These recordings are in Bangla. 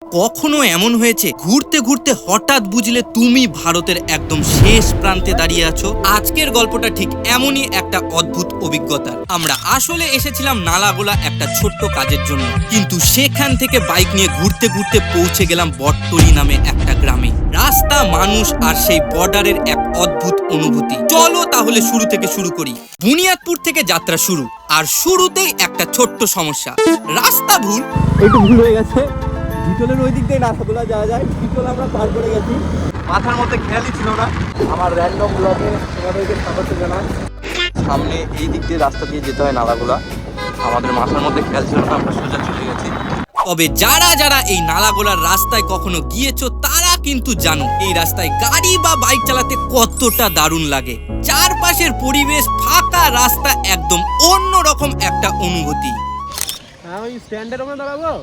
কখনো এমন হয়েছে ঘুরতে ঘুরতে হঠাৎ বুঝলে তুমি ভারতের একদম শেষ প্রান্তে দাঁড়িয়ে আছো? আজকের গল্পটা ঠিক এমনই একটা অদ্ভুত অভিজ্ঞতা। আমরা আসলে এসেছিলাম নালাগোলা একটা ছোট্ট কাজের জন্য, কিন্তু সেখান থেকে বাইক নিয়ে ঘুরতে ঘুরতে পৌঁছে গেলাম বটতলি নামে একটা গ্রামে। রাস্তা, মানুষ আর সেই বর্ডারের এক অদ্ভুত অনুভূতি। চলো তাহলে শুরু থেকে শুরু করি। বুনিয়াদপুর থেকে যাত্রা শুরু, আর শুরুতেই একটা ছোট্ট সমস্যা, রাস্তা ভুল। একটু ভুল হয়ে গেছে। ভিতরের ওই দিক দিয়ে নালাগোলা যাওয়া যায়, ভিতরে আমরা পার করে গেছি, মাথার মধ্যে খেয়ালই ছিল না। আমার র্যান্ডম ব্লগে তোমাদেরকে স্বাগত জানাই। সামনে এই দিক দিয়ে রাস্তা দিয়ে যেতে হয় নালাগোলা, আমাদের মাথার মধ্যে খেয়াল ছিল না, আমরা সোজা চলে গেছি। তবে যারা যারা এই নালাগোলার রাস্তায় কখনো গিয়েছো তারা কিন্তু জানো এই রাস্তায় গাড়ি বা বাইক চালাতে কতটা দারুণ লাগে। চারপাশের পরিবেশ, ফাঁকা রাস্তা, একদম অন্যরকম একটা অনুভূতি। হ্যাঁ, ওই স্ট্যান্ডের ওখানে দাঁড়াবো।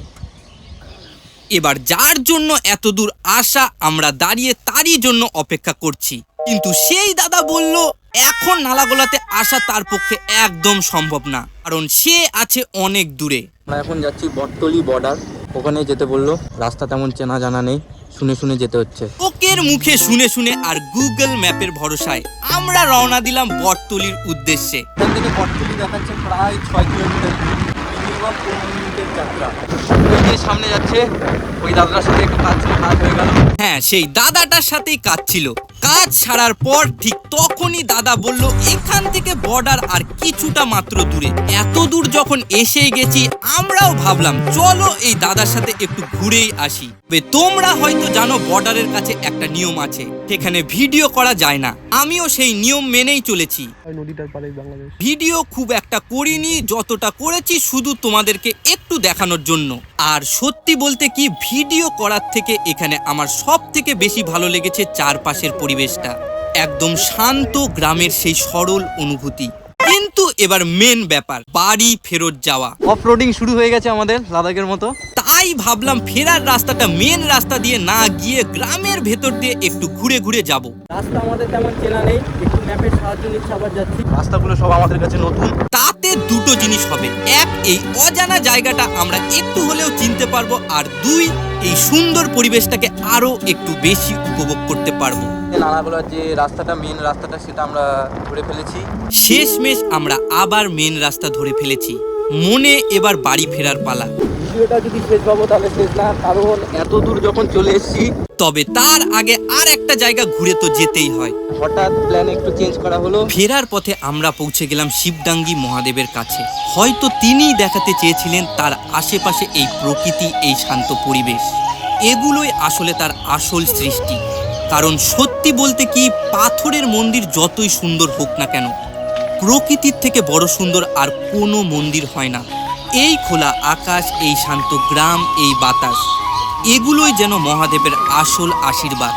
এবার যার জন্য এত দূর আসা, আমরা দাঁড়িয়ে তারই জন্য অপেক্ষা করছি, কিন্তু সেই দাদা বলল এখন নালাগোলাতে আসা তার পক্ষে একদম সম্ভব না, কারণ সে আছে অনেক দূরে। আমরা এখন যাচ্ছি বটতলি বর্ডার, ওখানে যেতে বললো। রাস্তা তেমন চেনা জানা নেই, শুনে শুনে যেতে হচ্ছে। লোকের মুখে শুনে শুনে আর গুগল ম্যাপের ভরসায় আমরা রওনা দিলাম বটতলির উদ্দেশ্যে। এখান থেকে বটতলি দেখাচ্ছে প্রায় 6 কিলোমিটার, মিনিমাম 15 মিনিটের যাত্রা। সামনে যাচ্ছে ওই দাদার সাথে একটু কাজ হয়ে গেল। হ্যাঁ, সেই দাদাটার সাথেই কাজ ছিল। কাজ ছাড়ার পর ঠিক তখনই দাদা বলল এখান থেকে বর্ডার আর কিছুটা মাত্র দূরে। এত দূর যখন এসে গেছি, আমরাও ভাবলাম চলো এই দাদার সাথে একটু ঘুরেই আসি। তোমরা হয়তো জানো বর্ডারের কাছে একটা নিয়ম আছে, সেখানে ভিডিও করা যায় না। আমিও সেই নিয়ম মেনেই চলেছি। নদীটার পাড়ে বাংলাদেশ। ভিডিও খুব একটা করিনি, যতটা করেছি শুধু তোমাদেরকে একটু দেখানোর জন্য। আর সত্যি বলতে কি, ভিডিও করার থেকে এখানে আমার সব থেকে বেশি ভালো লেগেছে চারপাশের পরিবেশটা, একদম শান্ত গ্রামের সেই সরল অনুভূতি। কিন্তু এবার মেন ব্যাপার, বাড়ি ফেরত যাওয়া। অফরোডিং শুরু হয়ে গেছে আমাদের লাদাখের মতো। তাই ভাবলাম ফেরার রাস্তাটা মেন রাস্তা দিয়ে না গিয়ে গ্রামের ভেতর দিয়ে একটু ঘুরে ঘুরে যাব। রাস্তা আমাদের তেমন চেনা নেই, একটু ম্যাপের সাহায্য নিচ্ছে, আবার যাচ্ছি। রাস্তাগুলো সব আমাদের কাছে নতুন। তাতে দুটো জিনিস হবে, এক, এই অজানা জায়গাটা আমরা একটু হলেও চিনতে পারবো, আর দুই, এই সুন্দর পরিবেশটাকে আরো একটু বেশি উপভোগ করতে পারবো। নালাগোলার যে রাস্তাটা, মেন রাস্তাটা, সেটা আমরা ঘুরে ফেলেছি। শেষমেশ আমরা আবার মেন রাস্তা ধরে ফেলেছি। মনে এবার বাড়ি ফেরার পালা। ভিডিওটা যদি শেষ পাবো তাহলে শেষ না, কারণ এত দূর যখন চলে এসেছি। তবে তার আগে আর একটা জায়গা ঘুরে তো যেতেই হয়। হঠাৎ প্ল্যান একটু চেঞ্জ করা হলো। ফেরার পথে আমরা পৌঁছে গেলাম শিবডাঙ্গি মহাদেবের কাছে। হয়তো তিনিই দেখাতে চেয়েছিলেন তার আশেপাশে এই প্রকৃতি, এই শান্ত পরিবেশ, এগুলোই আসলে তার আসল সৃষ্টি। কারণ সত্যি বলতে কি, পাথরের মন্দির যতই সুন্দর হোক না কেন, প্রকৃতির থেকে বড় সুন্দর আর কোনো মন্দির হয় না। এই খোলা আকাশ, এই শান্ত গ্রাম, এই বাতাস, এগুলোই যেন মহাদেবের আসল আশীর্বাদ।